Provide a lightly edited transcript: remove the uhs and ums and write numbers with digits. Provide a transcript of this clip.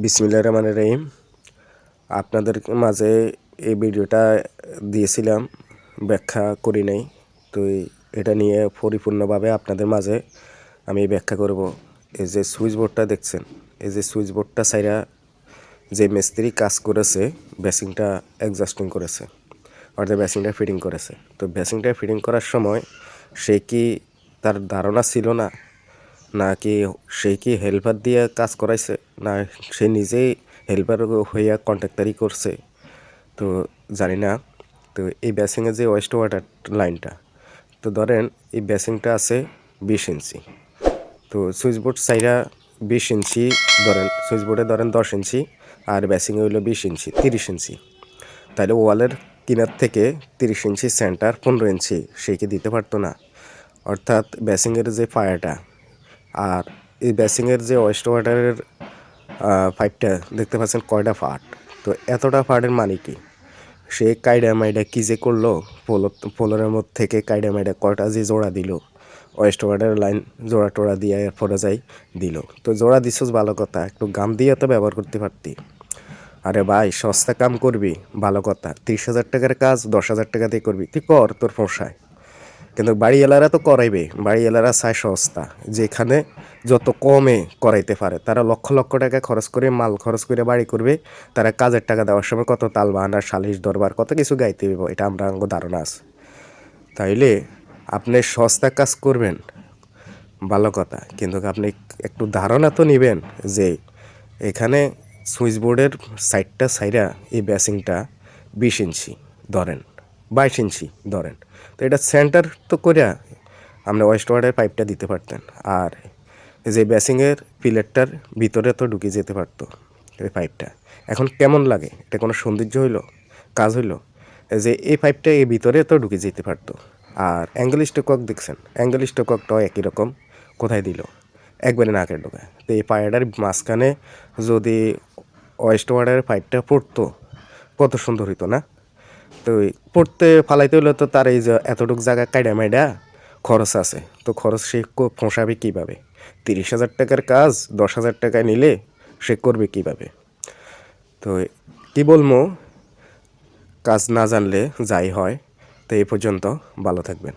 বিসমিল্লাহির রহমানির রহিম। আপনাদের মাঝে এই ভিডিওটা দিয়েছিলাম, ব্যাখ্যা করি নাই। তো এটা নিয়ে পরিপূর্ণভাবে আপনাদের মাঝে আমি ব্যাখ্যা করব। এই যে সুইচ বোর্ডটা দেখছেন, এই যে সুইচ বোর্ডটা ছাইরা যে মিস্ত্রি কাজ করেছে, বেসিংটা অ্যাডজাস্টিং করেছে, অর্থাৎ বেসিংটা ফিটিং করেছে। তো বেসিংটা ফিটিং করার সময় সে কি তার ধারণা ছিল না, নাকি সে কি হেল্পার দিয়ে কাজ করাইছে, না সে নিজেই হেল্পার হইয়া কন্ট্রাক্টারি করছে, তো জানি না। তো এই বেসিংয়ের যে ওয়েস্ট ওয়াটার লাইনটা, তো ধরেন এই বেসিংটা আছে 20 ইঞ্চি। তো সুইচ বোর্ড সাইডা 20 ইঞ্চি ধরেন, সুইচ বোর্ডে ধরেন 10 ইঞ্চি, আর বেসিংয়ে হইলো 20 ইঞ্চি, 30 ইঞ্চি। তাহলে ওয়ালের কিনার থেকে 30 ইঞ্চি সেন্টার 15 ইঞ্চি সে কি দিতে পারতো না? অর্থাৎ বেসিংয়ের যে পায়াটা আর এই বেসিংয়ের যে ওয়েস্ট ওয়াটারের পাইপটা দেখতে পাচ্ছেন কয়টা ফাট। তো এতটা ফাটের মানে কি? সে কাইডামাইডা কী যে করলো, পোলরের মধ্যে থেকে কাইডামাইডা কয়টা যে জোড়া দিল, ওয়েস্ট ওয়াটার লাইন জোড়া টোড়া দিয়ে এরপরে যাই দিল। তো জোড়া দিছস ভালো কথা, একটু গাম দিয়ে তো ব্যবহার করতে পারতি। আরে ভাই, সস্তা কাম করবি ভালো কথা, 30,000 টাকার কাজ 10,000 টাকা দিয়ে করবি, তুই কর, তোর পোষায়। কিন্তু বাড়িওয়ালারা তো করাইবে, বাড়িওয়ালারা চায় সস্তা, যেখানে যত কমে করাইতে পারে। তারা লক্ষ লক্ষ টাকা খরচ করে, মাল খরচ করে বাড়ি করবে। তারা কাজের টাকা দেওয়ার সময় কত তাল বাহানা, সালিশ দরবার, কত কিছু গাইতে হইব, এটা আমরা ধারণা আছে। তাইলে আপনি সস্তা কাজ করবেন ভালো কথা, কিন্তু আপনি একটু ধারণা তো নেবেন যে এখানে সুইচ বোর্ডের সাইডটা সাইডা এই বেসিংটা 20 ইঞ্চি ধরেন, 22 ইঞ্চি ধরেন। তো এটা সেন্টার তো করিয়া আপনি ওয়েস্ট ওয়াটার পাইপটা দিতে পারতেন, আর যে বেসিংয়ের পিলারটার ভিতরে তো ঢুকে যেতে পারতো এই পাইপটা। এখন কেমন লাগে? এটা কোনো সৌন্দর্য হইলো, কাজ হইলো? যে এই পাইপটা এই ভিতরে তো ঢুকে যেতে পারতো। আর অ্যাঙ্গেল স্টোকক দেখছেন, অ্যাঙ্গেল স্টোকটাও একই রকম, কোথায় দিল? একবারে নাকের ডোকায়। তো এই পায়রাটার মাঝখানে যদি ওয়েস্ট ওয়াটারের পাইপটা পড়তো, কত সুন্দর হইতো না? তো পড়তে ফালাইতে হলে তো তার এই যে এতটুকু জায়গা কাইডা মাইডা খরচ আছে, তো খরচ সে পোষাবে কীভাবে? 30,000 টাকার কাজ 10,000 টাকায় নিলে সে করবে কীভাবে? তো কী বলবো, কাজ না জানলে যাই হয়। তো এই পর্যন্ত, ভালো থাকবেন।